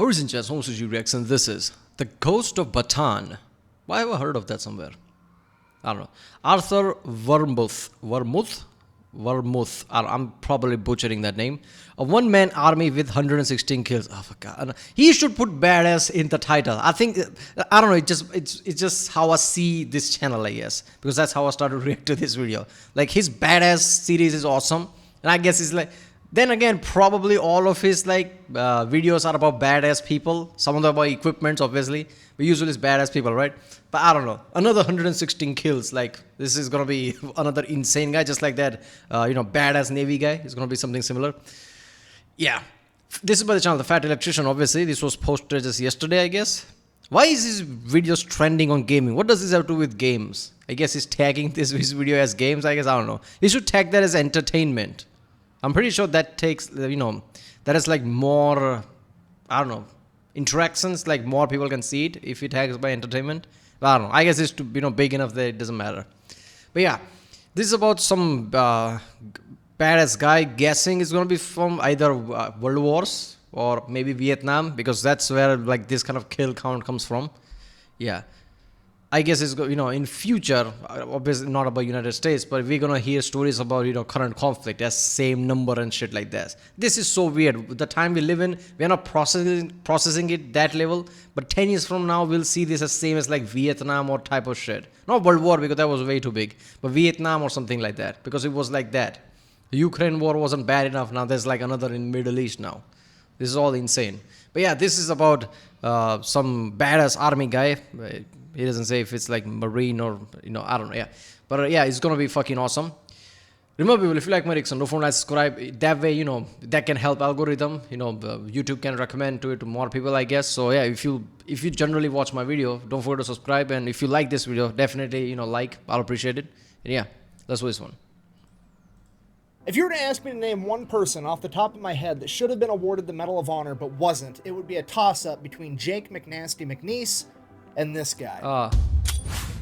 Horizon Chess, Home Suji Reaction. This is The Ghost of Bataan. Why have I heard of that somewhere? I don't know. Arthur Wermuth. I'm probably butchering that name. A one-man army with 116 kills. Oh, for God. He should put badass in the title. I think, I don't know, it's just how I see this channel, I guess. Because that's how I started to react to this video. Like, his badass series is awesome. And I guess it's like, then again, probably all of his videos are about badass people. Some of them about equipments, obviously. But usually it's badass people, right? But I don't know. Another 116 kills. Like, this is going to be another insane guy, just like that, badass Navy guy. It's going to be something similar. Yeah. This is by the channel, The Fat Electrician, obviously. This was posted just yesterday, I guess. Why is his videos trending on gaming? What does this have to do with games? I guess he's tagging his video as games, I guess. I don't know. He should tag that as entertainment. I'm pretty sure that takes, that is like more, I don't know, interactions, like more people can see it if it tags by entertainment. But I don't know. I guess it's big enough that it doesn't matter. But yeah, this is about some badass guy. Guessing it's going to be from either World Wars or maybe Vietnam, because that's where like this kind of kill count comes from. Yeah. I guess it's in future, obviously not about United States, but we're gonna hear stories about current conflict as same number and shit like this. This is so weird. The time we live in, we're not processing it that level. But 10 years from now, we'll see this as same as like Vietnam or type of shit. Not World War, because that was way too big, but Vietnam or something like that, because it was like that. The Ukraine war wasn't bad enough. Now there's like another in Middle East now. This is all insane. But yeah, this is about some badass army guy. He doesn't say if it's like Marine or, I don't know, yeah. But yeah, it's going to be fucking awesome. Remember, people, if you like my reaction, don't forget to subscribe. That way, that can help algorithm. YouTube can recommend it to more people, I guess. So yeah, if you generally watch my video, don't forget to subscribe. And if you like this video, definitely, like. I'll appreciate it. And yeah, let's do this one. If you were to ask me to name one person off the top of my head that should have been awarded the Medal of Honor but wasn't, it would be a toss-up between Jake McNasty McNeese and this guy.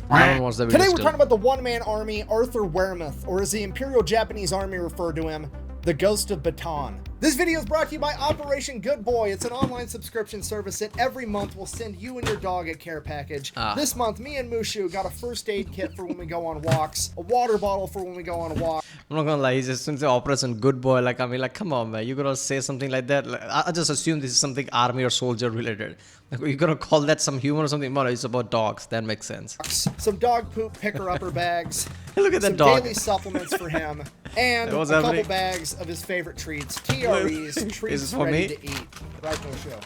I don't watch that video. Today we're talking about the one-man army, Arthur Wermuth, or as the Imperial Japanese Army referred to him, the Ghost of Bataan. This video is brought to you by Operation Good Boy. It's an online subscription service that every month will send you and your dog a care package. This month, me and Mushu got a first aid kit for when we go on walks, a water bottle for when we go on a walk. I'm not gonna lie, he's just since the Operation Good Boy, come on, man, you gonna say something like that? I just assume this is something army or soldier related. You're gonna call that some humor or something? No, it's about dogs. That makes sense. Some dog poop picker-upper bags. Look at that some dog. Daily supplements for him, and a couple bags of his favorite treats. TREs, treats ready to eat. Right to the show.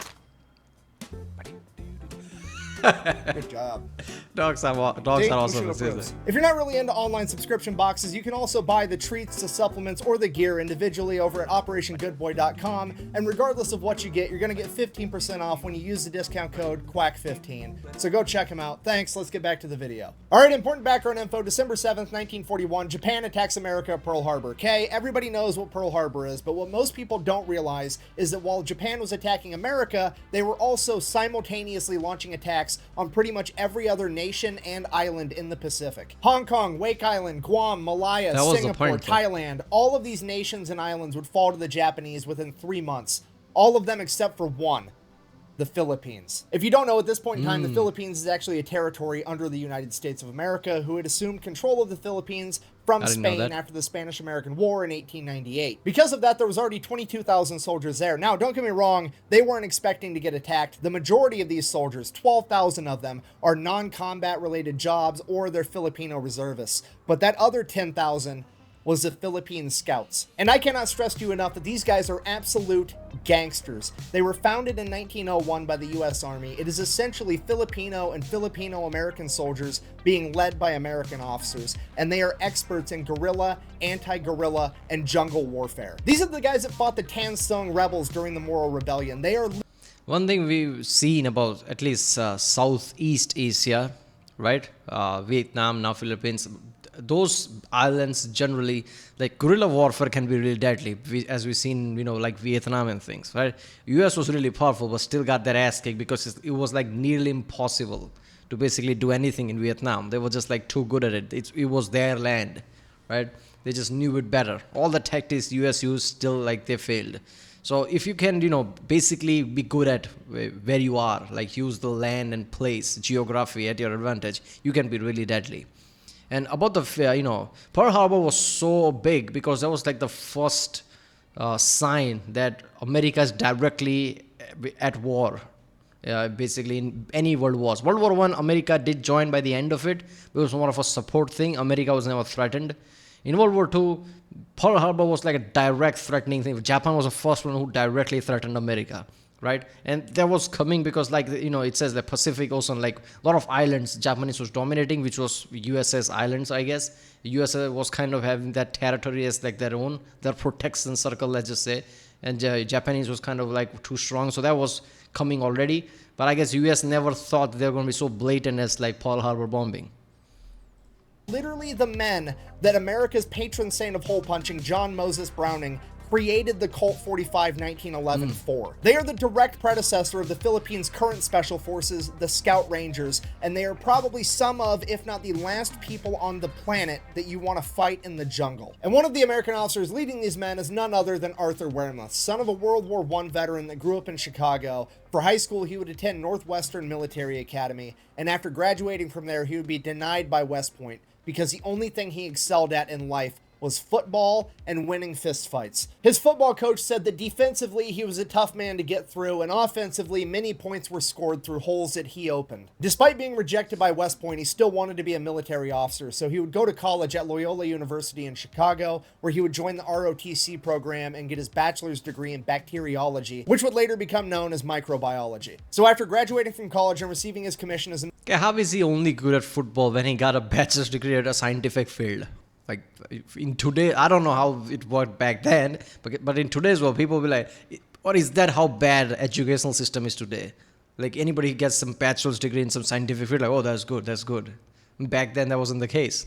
Good job. Dogs are awesome. If you're not really into online subscription boxes, you can also buy the treats, the supplements, or the gear individually over at OperationGoodBoy.com. And regardless of what you get, you're going to get 15% off when you use the discount code QUACK15. So go check them out. Thanks. Let's get back to the video. All right, important background info. December 7th, 1941, Japan attacks America at Pearl Harbor. Okay, everybody knows what Pearl Harbor is, but what most people don't realize is that while Japan was attacking America, they were also simultaneously launching attacks on pretty much every other nation and island in the Pacific. Hong Kong, Wake Island, Guam, Malaya, Singapore, Thailand, all of these nations and islands would fall to the Japanese within 3 months. All of them except for one. The Philippines. If you don't know, at this point in time, the Philippines is actually a territory under the United States of America, who had assumed control of the Philippines from Spain after the Spanish-American War in 1898. Because of that, there was already 22,000 soldiers there. Now, don't get me wrong, they weren't expecting to get attacked. The majority of these soldiers, 12,000 of them, are non-combat related jobs or they're Filipino reservists. But that other 10,000 was the Philippine Scouts. And I cannot stress to you enough that these guys are absolute gangsters. They were founded in 1901 by the U.S. Army. It is essentially Filipino and Filipino-American soldiers being led by American officers, and they are experts in guerrilla, anti-guerrilla, and jungle warfare. These are the guys that fought the Tan Sung rebels during the Moro Rebellion. They are... One thing we've seen about at least Southeast Asia, right? Vietnam, now Philippines, those islands generally, like guerrilla warfare can be really deadly, as we've seen, like Vietnam and things, right? US was really powerful, but still got their ass kicked because it was like nearly impossible to basically do anything in Vietnam. They were just like too good at it. It was their land, right? They just knew it better. All the tactics US used, still like they failed. So if you can, basically be good at where you are, like use the land and place, geography at your advantage, you can be really deadly. And about the, Pearl Harbor was so big because that was like the first sign that America is directly at war. Basically, in any world wars. World War One, America did join by the end of it. It was more of a support thing. America was never threatened. In World War Two, Pearl Harbor was like a direct threatening thing. Japan was the first one who directly threatened America, right? And that was coming because, it says the Pacific Ocean, like a lot of islands, Japanese was dominating, which was USS islands, I guess. The USA was kind of having that territory as like their protection circle, let's just say. And Japanese was kind of like too strong, so that was coming already. But I guess US never thought they were going to be so blatant as like Pearl Harbor bombing. Literally the men that America's patron saint of hole punching, John Moses Browning, created the Colt 45 1911 for. They are the direct predecessor of the Philippines' current special forces, the Scout Rangers, and they are probably some of, if not the last people on the planet that you want to fight in the jungle. And one of the American officers leading these men is none other than Arthur Wermuth, son of a World War I veteran that grew up in Chicago. For high school, he would attend Northwestern Military Academy, and after graduating from there, he would be denied by West Point because the only thing he excelled at in life was football and winning fistfights. His football coach said that defensively he was a tough man to get through, and offensively many points were scored through holes that he opened. Despite being rejected by West Point, he still wanted to be a military officer, so he would go to college at Loyola University in Chicago, where he would join the ROTC program and get his bachelor's degree in bacteriology, which would later become known as microbiology. So after graduating from college and receiving his commission as How is he only good at football when he got a bachelor's degree at a scientific field? Like in today, I don't know how it worked back then, but in today's world, people will be like, or is that how bad educational system is today? Like anybody gets some bachelor's degree in some scientific field, like, oh, that's good, that's good. Back then, that wasn't the case.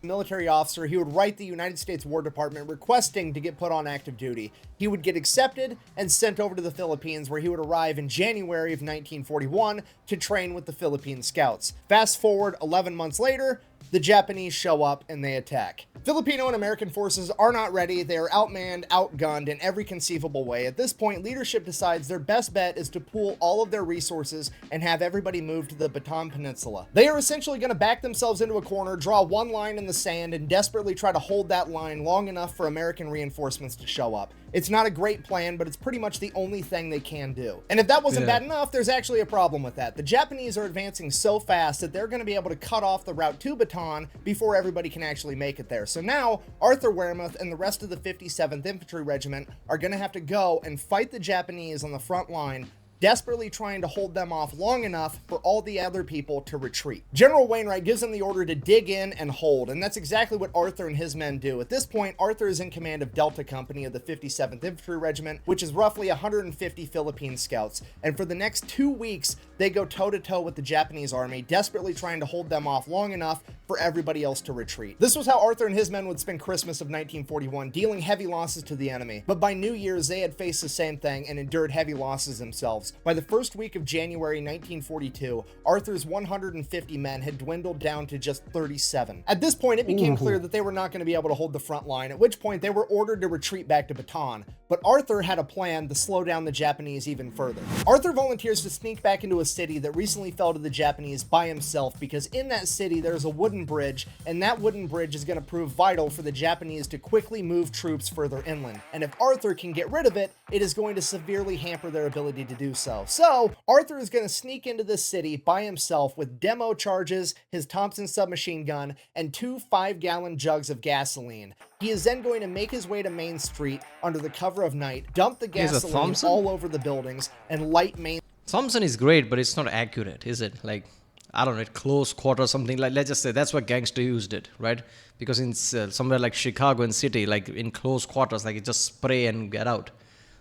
Military officer, he would write the United States War Department requesting to get put on active duty. He would get accepted and sent over to the Philippines, where he would arrive in January of 1941 to train with the Philippine Scouts. Fast forward 11 months later, the Japanese show up and they attack. Filipino and American forces are not ready. They are outmanned, outgunned in every conceivable way. At this point, leadership decides their best bet is to pool all of their resources and have everybody move to the Bataan Peninsula. They are essentially going to back themselves into a corner, draw one line in the sand, and desperately try to hold that line long enough for American reinforcements to show up. It's not a great plan, but it's pretty much the only thing they can do. And if that wasn't bad enough, there's actually a problem with that. The Japanese are advancing so fast that they're going to be able to cut off the route to Bataan before everybody can actually make it there. So now, Arthur Wermuth and the rest of the 57th Infantry Regiment are going to have to go and fight the Japanese on the front line, desperately trying to hold them off long enough for all the other people to retreat. General Wainwright gives them the order to dig in and hold, and that's exactly what Arthur and his men do. At this point, Arthur is in command of Delta Company of the 57th Infantry Regiment, which is roughly 150 Philippine scouts, and for the next 2 weeks, they go toe-to-toe with the Japanese army, desperately trying to hold them off long enough for everybody else to retreat. This was how Arthur and his men would spend Christmas of 1941, dealing heavy losses to the enemy. But by New Year's, they had faced the same thing and endured heavy losses themselves. By the first week of January 1942, Arthur's 150 men had dwindled down to just 37. At this point, it became clear that they were not going to be able to hold the front line, at which point they were ordered to retreat back to Bataan. But Arthur had a plan to slow down the Japanese even further. Arthur volunteers to sneak back into a city that recently fell to the Japanese by himself, because in that city there's a wooden bridge, and that wooden bridge is going to prove vital for the Japanese to quickly move troops further inland. And if Arthur can get rid of it, it is going to severely hamper their ability to do so. So Arthur is going to sneak into this city by himself with demo charges, his Thompson submachine gun, and 2 5-gallon jugs of gasoline. He is then going to make his way to Main Street under the cover of night, dump the gasoline all over the buildings, and light Main. Thompson is great, but it's not accurate, is it? Like, I don't know, close quarter something. Like, let's just say that's what gangster used it, right? Because in somewhere like Chicago and city, like in close quarters, like you just spray and get out.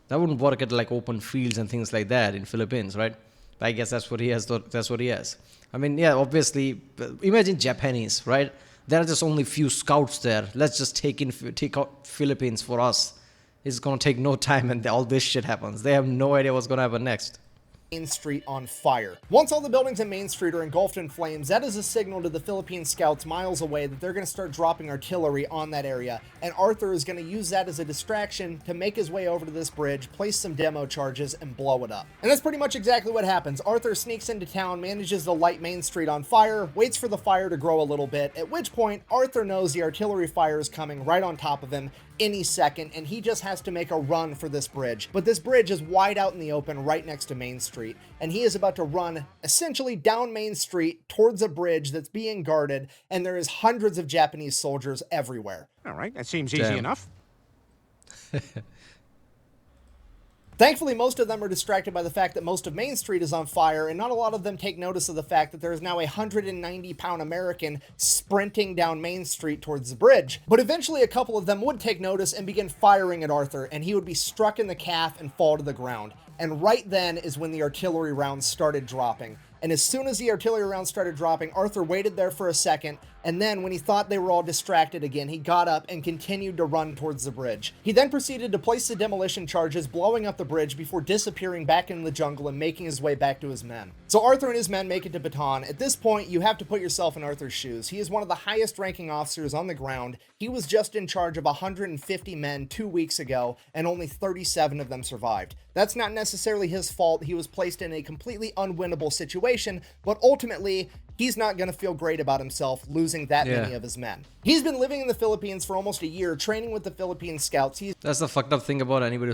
That wouldn't work at like open fields and things like that in Philippines, right? But I guess that's what he has. That's what he has. I mean, yeah, obviously, imagine Japanese, right? There are just only few scouts there. Let's just take out Philippines for us. It's gonna take no time, and all this shit happens. They have no idea what's gonna happen next. Main Street on fire. Once all the buildings in Main Street are engulfed in flames, that is a signal to the Philippine scouts miles away that they're going to start dropping artillery on that area, and Arthur is going to use that as a distraction to make his way over to this bridge, place some demo charges, and blow it up. And that's pretty much exactly what happens. Arthur sneaks into town, manages to light Main Street on fire, waits for the fire to grow a little bit, at which point Arthur knows the artillery fire is coming right on top of him any second, and he just has to make a run for this bridge. But this bridge is wide out in the open right next to Main Street, and he is about to run essentially down Main Street towards a bridge that's being guarded, and there is hundreds of Japanese soldiers everywhere. All right, that seems easy enough. Thankfully, most of them are distracted by the fact that most of Main Street is on fire, and not a lot of them take notice of the fact that there is now a 190-pound American sprinting down Main Street towards the bridge. But eventually, a couple of them would take notice and begin firing at Arthur, and he would be struck in the calf and fall to the ground. And right then is when the artillery rounds started dropping. And as soon as the artillery rounds started dropping, Arthur waited there for a second, and then when he thought they were all distracted again, he got up and continued to run towards the bridge. He then proceeded to place the demolition charges, blowing up the bridge before disappearing back into the jungle and making his way back to his men. So Arthur and his men make it to Bataan. At this point, you have to put yourself in Arthur's shoes. He is one of the highest ranking officers on the ground. He was just in charge of 150 men 2 weeks ago, and only 37 of them survived. That's not necessarily his fault. He was placed in a completely unwinnable situation, but ultimately, he's not going to feel great about himself losing that many of his men. He's been living in the Philippines for almost a year, training with the Philippine scouts. That's the fucked up thing about anybody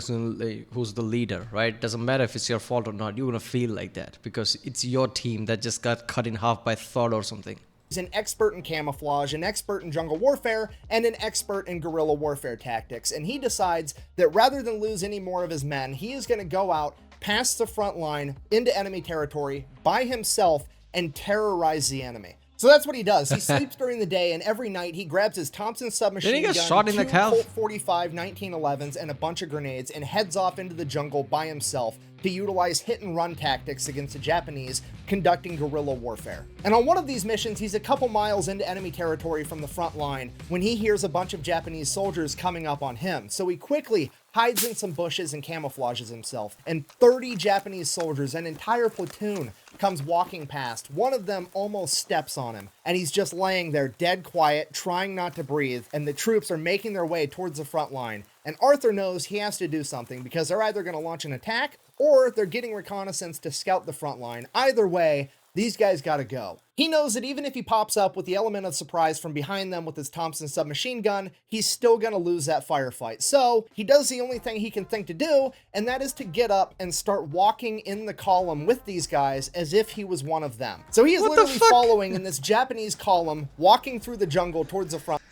who's the leader, right? Doesn't matter if it's your fault or not, you're going to feel like that because it's your team that just got cut in half by thought or something. He's an expert in camouflage, an expert in jungle warfare, and an expert in guerrilla warfare tactics. And he decides that rather than lose any more of his men, he is going to go out past the front line into enemy territory by himself and terrorize the enemy. So that's what he does. He sleeps during the day, and every night he grabs his Thompson submachine gun, shot in the calf? Colt 45 1911s, and a bunch of grenades, and heads off into the jungle by himself to utilize hit-and-run tactics against the Japanese conducting guerrilla warfare. And on one of these missions, he's a couple miles into enemy territory from the front line when he hears a bunch of Japanese soldiers coming up on him. So he quickly hides in some bushes and camouflages himself, and 30 Japanese soldiers, an entire platoon, comes walking past. One of them almost steps on him, and he's just laying there dead quiet, trying not to breathe, and the troops are making their way towards the front line. And Arthur knows he has to do something because they're either going to launch an attack or they're getting reconnaissance to scout the front line. Either way, these guys gotta go. He knows that even if he pops up with the element of surprise from behind them with his Thompson submachine gun, he's still gonna lose that firefight. So he does the only thing he can think to do, and that is to get up and start walking in the column with these guys as if he was one of them. So he is literally following in this Japanese column, walking through the jungle towards the front.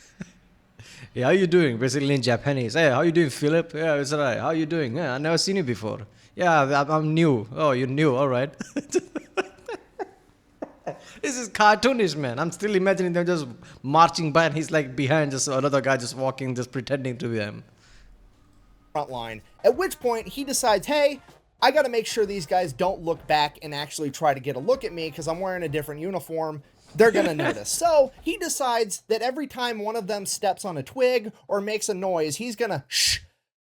Yeah, how you doing? Basically in Japanese. Hey, how you doing, Philip? Yeah, it's alright. How you doing? Yeah, I've never seen you before. Yeah, I'm new. Oh, you're new. All right. This is cartoonish, man. I'm still imagining them just marching by and he's like behind, just another guy just walking, just pretending to be them. Front line. At which point he decides, hey, I got to make sure these guys don't look back and actually try to get a look at me because I'm wearing a different uniform. They're going to notice. So he decides that every time one of them steps on a twig or makes a noise, he's going to shh.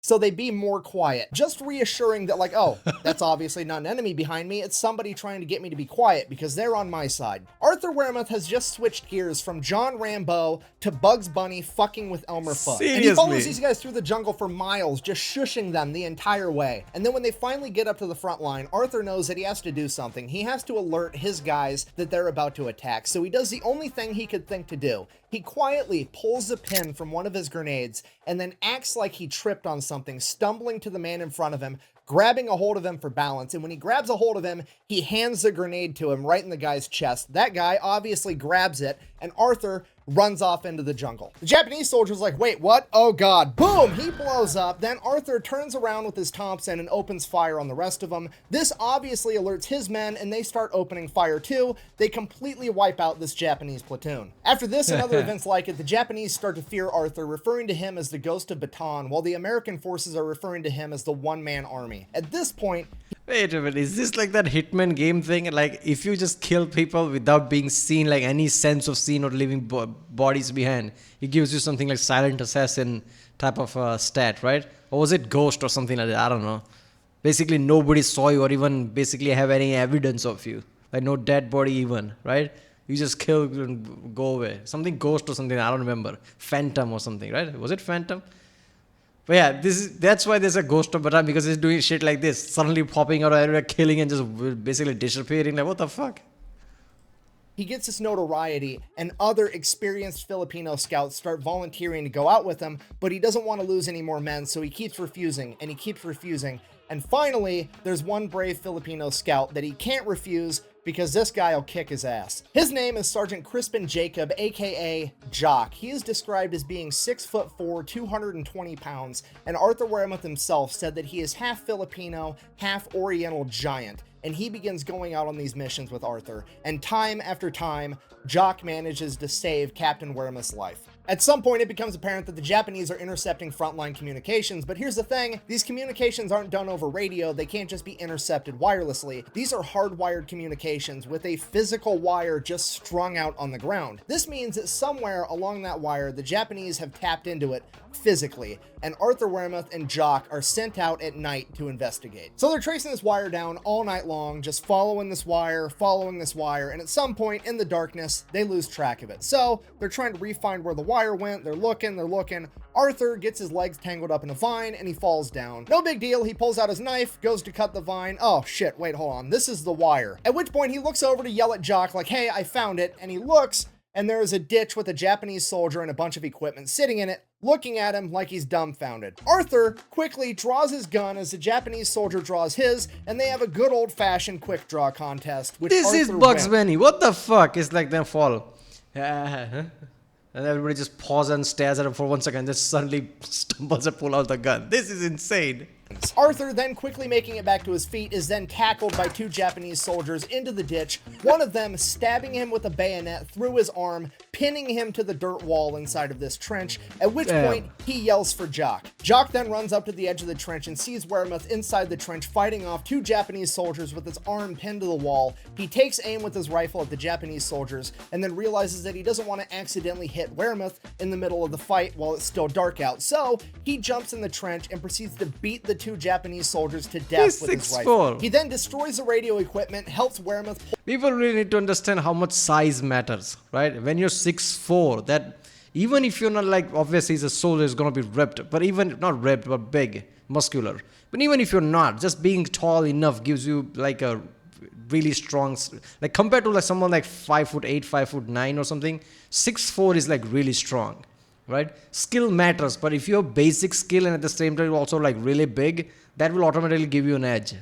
So they be more quiet, just reassuring that like, oh, that's obviously not an enemy behind me. It's somebody trying to get me to be quiet because they're on my side. Arthur Wermuth has just switched gears from John Rambo to Bugs Bunny fucking with Elmer Fudd. Seriously? And he follows these guys through the jungle for miles, just shushing them the entire way. And then when they finally get up to the front line, Arthur knows that he has to do something. He has to alert his guys that they're about to attack. So he does the only thing he could think to do. He quietly pulls a pin from one of his grenades and then acts like he tripped on something, stumbling to the man in front of him, grabbing a hold of him for balance. And when he grabs a hold of him, he hands the grenade to him right in the guy's chest. That guy obviously grabs it, and Arthur runs off into the jungle. The Japanese soldier's like, wait, what? Oh God. Boom! He blows up. Then Arthur turns around with his Thompson and opens fire on the rest of them. This obviously alerts his men, and they start opening fire too. They completely wipe out this Japanese platoon. After this and other events like it, the Japanese start to fear Arthur, referring to him as the Ghost of Bataan, while the American forces are referring to him as the one-man army. At this point, Wait a minute, is this like that Hitman game thing? Like, if you just kill people without being seen, like any sense of scene or leaving bodies behind, it gives you something like Silent Assassin type of stat, right? Or was it Ghost or something like that? I don't know. Basically, nobody saw you or even basically have any evidence of you. Like no dead body even, right? You just kill and go away. Something ghost or something, I don't remember. Phantom or something, right? Was it Phantom? But yeah, that's why there's a ghost of Bataan, because it's doing shit like this. Suddenly popping out everywhere, killing and just basically disappearing. Like, what the fuck? He gets this notoriety, and other experienced Filipino scouts start volunteering to go out with him, but he doesn't want to lose any more men, so he keeps refusing, and he keeps refusing. And finally, there's one brave Filipino scout that he can't refuse because this guy will kick his ass. His name is Sergeant Crispin Jacob, aka Jock. He is described as being 6'4", 220 pounds, and Arthur Wermuth himself said that he is half Filipino, half Oriental giant. And he begins going out on these missions with Arthur, and time after time, Jock manages to save Captain Wermuth's life. At some point, it becomes apparent that the Japanese are intercepting frontline communications, but here's the thing, these communications aren't done over radio, they can't just be intercepted wirelessly. These are hardwired communications with a physical wire just strung out on the ground. This means that somewhere along that wire, the Japanese have tapped into it physically, and Arthur Wermuth and Jock are sent out at night to investigate. So they're tracing this wire down all night long, just following this wire, and at some point in the darkness, they lose track of it. So they're trying to re-find where the wire went, they're looking. Arthur gets his legs tangled up in a vine and he falls down. No big deal, he pulls out his knife, goes to cut the vine. Oh shit, wait, hold on, this is the wire. At which point he looks over to yell at Jock like, hey, I found it, and he looks, and there is a ditch with a Japanese soldier and a bunch of equipment sitting in it, looking at him like he's dumbfounded. Arthur quickly draws his gun as the Japanese soldier draws his, and they have a good old-fashioned quick draw contest. Which This Arthur is Bugs wins. Bunny. What the fuck? It's like them fall. And everybody just pauses and stares at him for 1 second, just suddenly stumbles and pull out the gun. This is insane. Arthur, then quickly making it back to his feet, is then tackled by two Japanese soldiers into the ditch, one of them stabbing him with a bayonet through his arm, pinning him to the dirt wall inside of this trench, at which point he yells for Jock. Jock then runs up to the edge of the trench and sees Wermuth inside the trench fighting off two Japanese soldiers with his arm pinned to the wall. He takes aim with his rifle at the Japanese soldiers and then realizes that he doesn't want to accidentally hit Wermuth in the middle of the fight while it's still dark out, so he jumps in the trench and proceeds to beat the two Japanese soldiers to death with his rifle. He then destroys the radio equipment, helps Wermuth. People really need to understand how much size matters, right? When you're 6'4", that even if you're not like, obviously he's a soldier, is going to be ripped, but even not ripped, but big, muscular. But even if you're not, just being tall enough gives you like a really strong, like compared to like someone like 5'8", 5'9" or something, 6'4" is like really strong, right? Skill matters, but if you have basic skill and at the same time you're also like really big, that will automatically give you an edge.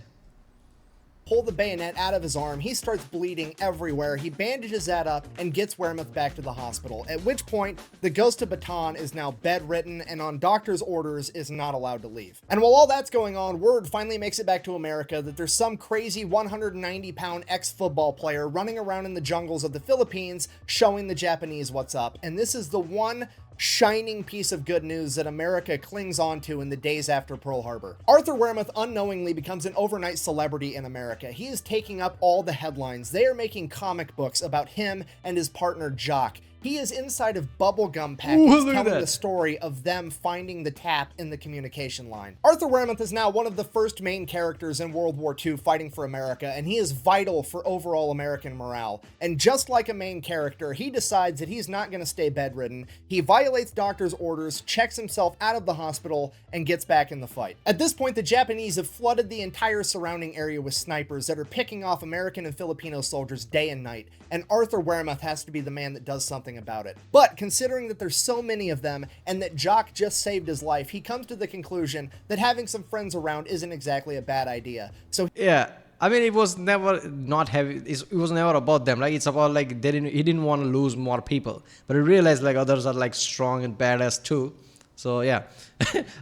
Pull the bayonet out of his arm. He starts bleeding everywhere. He bandages that up and gets Wermuth back to the hospital, at which point the ghost of Bataan is now bedridden and on doctor's orders is not allowed to leave. And while all that's going on, word finally makes it back to America that there's some crazy 190-pound ex-football player running around in the jungles of the Philippines showing the Japanese what's up. And this is the one shining piece of good news that America clings on to in the days after Pearl Harbor. Arthur Wermuth unknowingly becomes an overnight celebrity in America. He is taking up all the headlines. They are making comic books about him and his partner Jock. He is inside of bubblegum packets telling the story of them finding the tap in the communication line. Arthur Wermuth is now one of the first main characters in World War II fighting for America, and he is vital for overall American morale. And just like a main character, he decides that he's not going to stay bedridden. He violates doctor's orders, checks himself out of the hospital, and gets back in the fight. At this point, the Japanese have flooded the entire surrounding area with snipers that are picking off American and Filipino soldiers day and night, and Arthur Wermuth has to be the man that does something about it. But considering that there's so many of them and that Jock just saved his life, he comes to the conclusion that having some friends around isn't exactly a bad idea. So yeah, I mean, it was never not heavy. It was never about them. Like it's about like he didn't want to lose more people, but he realized like others are like strong and badass too. So yeah,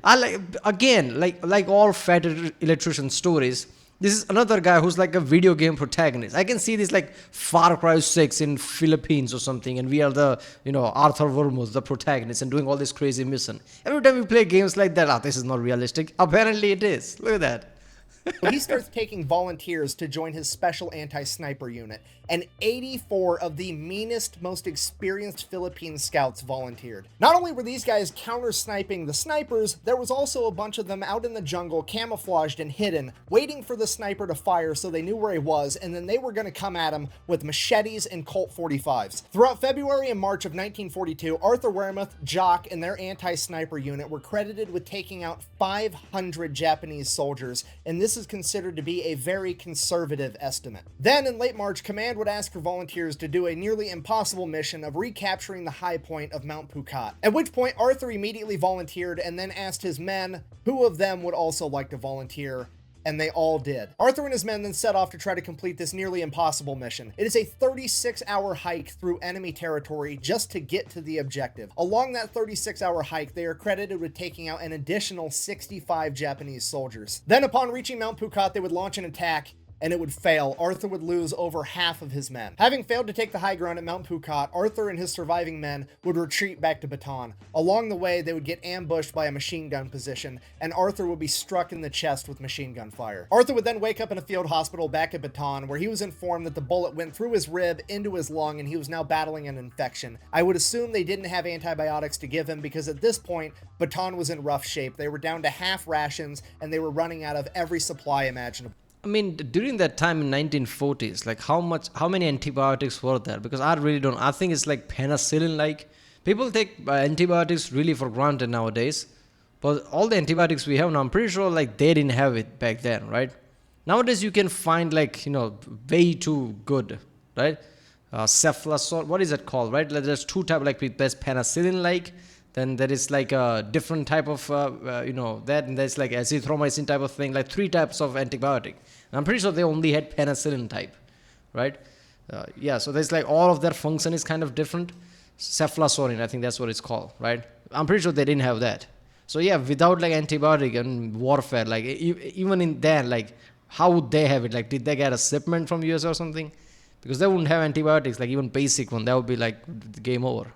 I like again like all fat electrician stories. This is another guy who's like a video game protagonist. I can see this like Far Cry 6 in Philippines or something, and we are the, Arthur Wermuth, the protagonist, and doing all this crazy mission. Every time we play games like that, this is not realistic. Apparently it is. Look at that. he starts taking volunteers to join his special anti-sniper unit. and 84 of the meanest, most experienced Philippine scouts volunteered. Not only were these guys counter-sniping the snipers, there was also a bunch of them out in the jungle, camouflaged and hidden, waiting for the sniper to fire so they knew where he was, and then they were going to come at him with machetes and Colt 45s. Throughout February and March of 1942, Arthur Wermuth, Jock, and their anti-sniper unit were credited with taking out 500 Japanese soldiers, and this is considered to be a very conservative estimate. Then, in late March, Command would ask for volunteers to do a nearly impossible mission of recapturing the high point of Mount Phuket, at which point Arthur immediately volunteered and then asked his men who of them would also like to volunteer, and they all did. Arthur and his men then set off to try to complete this nearly impossible mission. It is a 36-hour hike through enemy territory just to get to the objective. Along that 36-hour hike, they are credited with taking out an additional 65 Japanese soldiers. Then upon reaching Mount Phuket, they would launch an attack, and it would fail. Arthur would lose over half of his men. Having failed to take the high ground at Mount Phuket, Arthur and his surviving men would retreat back to Bataan. Along the way, they would get ambushed by a machine gun position, and Arthur would be struck in the chest with machine gun fire. Arthur would then wake up in a field hospital back at Bataan, where he was informed that the bullet went through his rib into his lung, and he was now battling an infection. I would assume they didn't have antibiotics to give him, because at this point, Bataan was in rough shape. They were down to half rations, and they were running out of every supply imaginable. I mean, during that time in 1940s, like how many antibiotics were there? Because I really don't. I think it's like penicillin-like. People take antibiotics really for granted nowadays, but all the antibiotics we have now, I'm pretty sure like they didn't have it back then, right? Nowadays you can find like way too good, right? Cephalosporin, what is it called, right? Like, there's two types, like there's penicillin-like. Then there is like a different type of, that, and there's like azithromycin type of thing, like 3 types of antibiotic. And I'm pretty sure they only had penicillin type, right? So there's like all of their function is kind of different. Cephalosporin, I think that's what it's called, right? I'm pretty sure they didn't have that. So yeah, without like antibiotic and warfare, like even in there, like how would they have it? Like, did they get a shipment from US or something? Because they wouldn't have antibiotics, like even basic one, that would be like game over.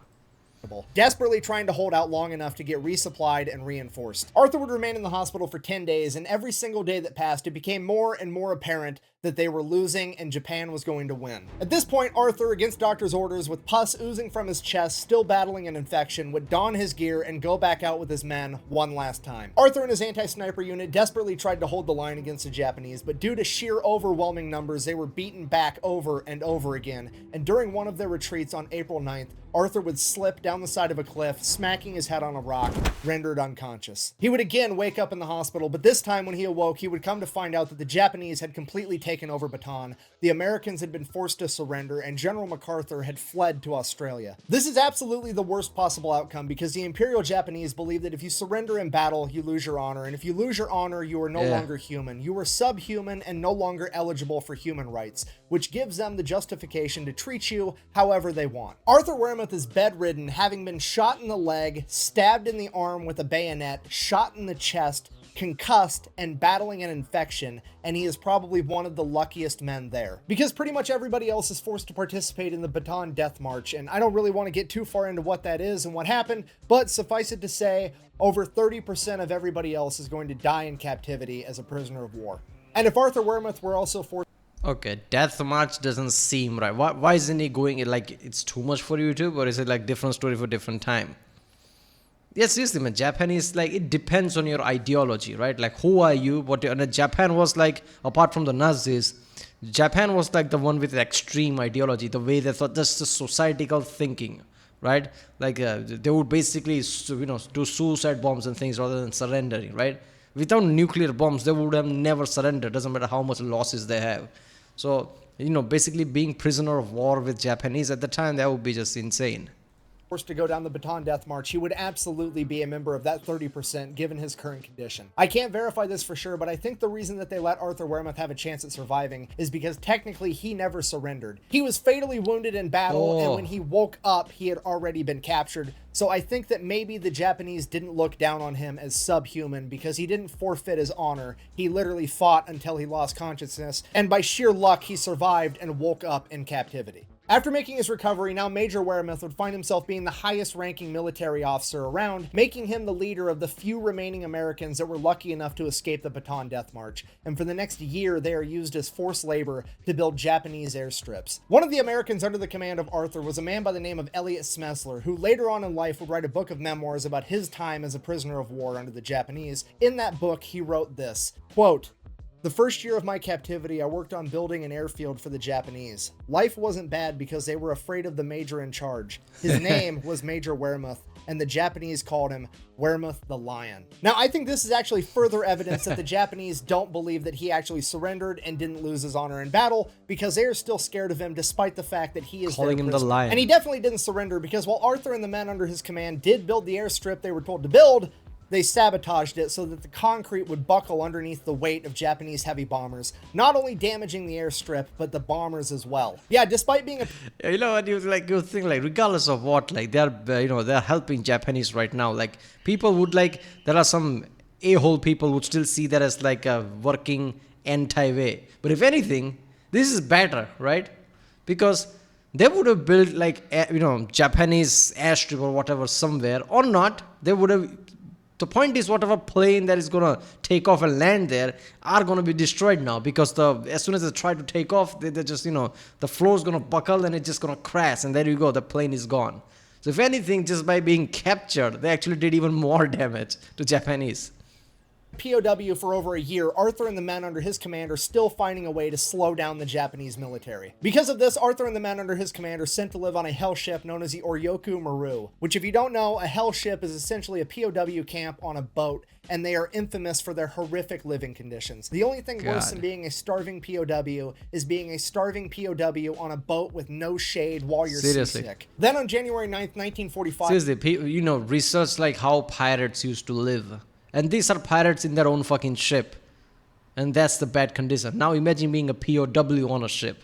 Desperately trying to hold out long enough to get resupplied and reinforced. Arthur would remain in the hospital for 10 days, and every single day that passed, it became more and more apparent that they were losing and Japan was going to win. At this point, Arthur, against doctor's orders, with pus oozing from his chest, still battling an infection, would don his gear and go back out with his men one last time. Arthur and his anti-sniper unit desperately tried to hold the line against the Japanese, but due to sheer overwhelming numbers, they were beaten back over and over again, and during one of their retreats on April 9th, Arthur would slip down the side of a cliff, smacking his head on a rock, rendered unconscious. He would again wake up in the hospital, but this time when he awoke, he would come to find out that the Japanese had completely taken over Bataan, the Americans had been forced to surrender, and General MacArthur had fled to Australia. This is absolutely the worst possible outcome, because the Imperial Japanese believe that if you surrender in battle, you lose your honor, and if you lose your honor, you are no longer human. You are subhuman and no longer eligible for human rights, which gives them the justification to treat you however they want. Arthur Wermuth is bedridden, having been shot in the leg, stabbed in the arm with a bayonet, shot in the chest, concussed, and battling an infection, and he is probably one of the luckiest men there. Because pretty much everybody else is forced to participate in the Bataan Death March, and I don't really want to get too far into what that is and what happened, but suffice it to say, over 30% of everybody else is going to die in captivity as a prisoner of war. And if Arthur Wermuth were also forced... Okay, Death March doesn't seem right. Why isn't he going, like, it's too much for YouTube, or is it like different story for different time? Yes, seriously, man, Japanese, like, it depends on your ideology, right? Like, who are you? And Japan was like, apart from the Nazis, Japan was like the one with the extreme ideology, the way they thought, just the societal thinking, right? Like, they would basically, do suicide bombs and things rather than surrendering, right? Without nuclear bombs, they would have never surrendered. Doesn't matter how much losses they have. So, basically being prisoner of war with Japanese at the time, that would be just insane. Forced to go down the Bataan Death March, he would absolutely be a member of that 30% given his current condition. I can't verify this for sure, but I think the reason that they let Arthur Wermuth have a chance at surviving is because technically he never surrendered. He was fatally wounded in battle, and when he woke up, he had already been captured. So I think that maybe the Japanese didn't look down on him as subhuman because he didn't forfeit his honor. He literally fought until he lost consciousness, and by sheer luck, he survived and woke up in captivity. After making his recovery, now Major Wermuth would find himself being the highest ranking military officer around, making him the leader of the few remaining Americans that were lucky enough to escape the Bataan Death March, and for the next year they are used as forced labor to build Japanese airstrips. One of the Americans under the command of Arthur was a man by the name of Elliot Smesler, who later on in life would write a book of memoirs about his time as a prisoner of war under the Japanese. In that book, he wrote this, quote, "The first year of my captivity, I worked on building an airfield for the Japanese. Life wasn't bad because they were afraid of the major in charge. His name was Major Wermuth, and the Japanese called him Wermuth the Lion." Now, I think this is actually further evidence that the Japanese don't believe that he actually surrendered and didn't lose his honor in battle, because they are still scared of him despite the fact that he is calling him the Lion. And he definitely didn't surrender, because while Arthur and the men under his command did build the airstrip they were told to build, they sabotaged it so that the concrete would buckle underneath the weight of Japanese heavy bombers, not only damaging the airstrip, but the bombers as well. Yeah, despite being a... You know what, you think like regardless of what, like they're they're helping Japanese right now. Like people would there are some a-hole people would still see that as like a working anti-way. But if anything, this is better, right? Because they would have built Japanese airstrip or whatever somewhere or not. They would have... The point is, whatever plane that is going to take off and land there are going to be destroyed now, because as soon as they try to take off, they just, the floor is going to buckle and it's just going to crash, and there you go, the plane is gone. So if anything, just by being captured, they actually did even more damage to Japanese. POW for over a year, Arthur and the men under his command are still finding a way to slow down the Japanese military. Because of this, Arthur and the men under his command are sent to live on a hell ship known as the Oryoku Maru, which, if you don't know, a hell ship is essentially a POW camp on a boat, and they are infamous for their horrific living conditions. The only thing worse than being a starving POW is being a starving POW on a boat with no shade while you're seasick. Then on January 9th, 1945... Seriously, research like how pirates used to live. And these are pirates in their own fucking ship. And that's the bad condition. Now imagine being a POW on a ship.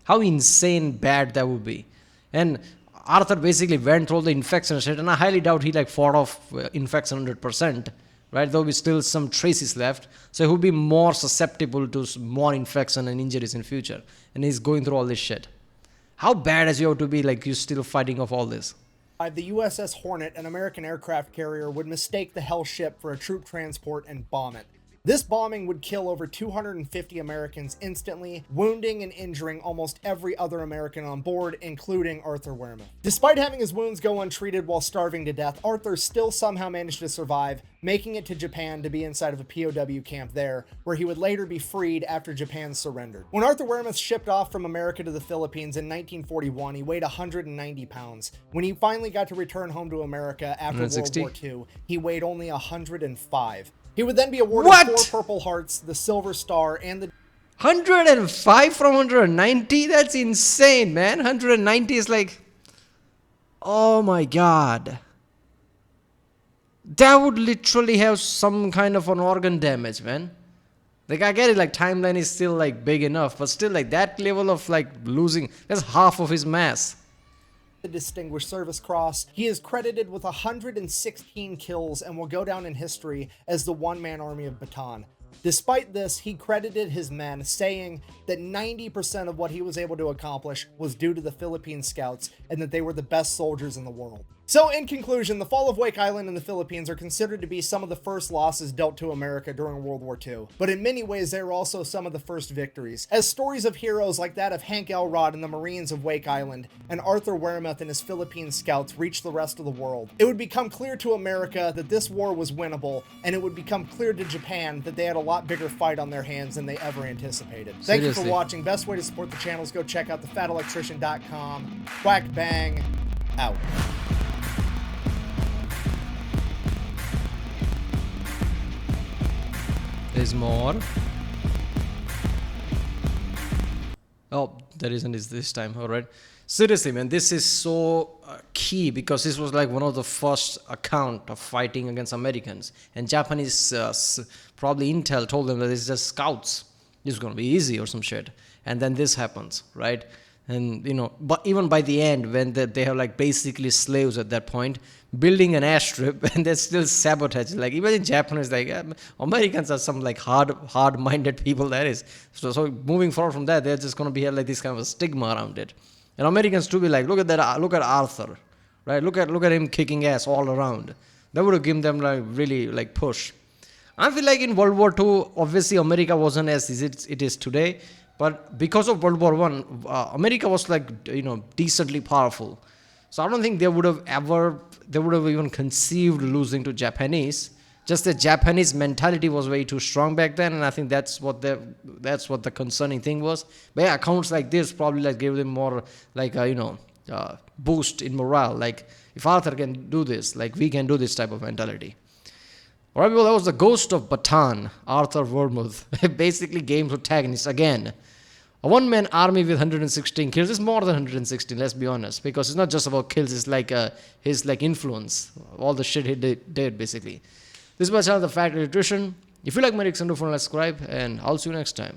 How insane bad that would be. And Arthur basically went through the infection shit, and I highly doubt he fought off infection 100%. Right? There will be still some traces left. So he will be more susceptible to more infection and injuries in future. And he's going through all this shit. How bad as you have to be, you're still fighting off all this? The USS Hornet, an American aircraft carrier, would mistake the hell ship for a troop transport and bomb it. This bombing would kill over 250 Americans instantly, wounding and injuring almost every other American on board, including Arthur Wermuth. Despite having his wounds go untreated while starving to death, Arthur still somehow managed to survive, making it to Japan to be inside of a POW camp there, where he would later be freed after Japan surrendered. When Arthur Wermuth shipped off from America to the Philippines in 1941, he weighed 190 pounds. When he finally got to return home to America after 160? World War II, he weighed only 105. He would then be awarded 4 Purple Hearts, the Silver Star, and the... 105 from 190? That's insane, man. 190 is oh my god. That would literally have some kind of an organ damage, man. I get it, timeline is still big enough, but still that level of losing, that's half of his mass. The Distinguished Service Cross. He is credited with 116 kills and will go down in history as the one-man army of Bataan. Despite this, he credited his men, saying that 90% of what he was able to accomplish was due to the Philippine Scouts, and that they were the best soldiers in the world. So in conclusion, the fall of Wake Island in the Philippines are considered to be some of the first losses dealt to America during World War II, but in many ways they were also some of the first victories, as stories of heroes like that of Hank Elrod and the Marines of Wake Island, and Arthur Wermuth and his Philippine Scouts reached the rest of the world. It would become clear to America that this war was winnable, and it would become clear to Japan that they had a lot bigger fight on their hands than they ever anticipated. Thank you for watching. Best way to support the channel is go check out thefatelectrician.com. Quack bang, out. There's more. Oh, there isn't this time. All right. Seriously, man, this is so key, because this was one of the first account of fighting against Americans. And Japanese, probably Intel told them that it's just scouts. It's going to be easy or some shit. And then this happens, right? And, but even by the end, when they have basically slaves at that point, building an airstrip, and they're still sabotaging. Even in Japanese, Americans are some hard-minded people, that is. So moving forward from that, they're just going to be this kind of a stigma around it. And Americans to be like, look at that, look at Arthur, right? Look at him kicking ass all around. That would have given them like really like push. I feel like in World War II, obviously America wasn't as it is today, but because of World War One, America was like decently powerful. So I don't think they would have even conceived losing to Japanese. Just the Japanese mentality was way too strong back then, and I think that's what the concerning thing was. But yeah, accounts like this probably like gave them more like boost in morale. Like if Arthur can do this, like we can do this type of mentality. Alright, people, that was the Ghost of Bataan, Arthur Wermuth. Basically, game protagonist again. A one-man army with 116 kills is more than 116. Let's be honest, because it's not just about kills. It's like his like influence, all the shit he did basically. This was my channel, The Fact Electrician. If you like my Rick, subscribe, and I'll see you next time.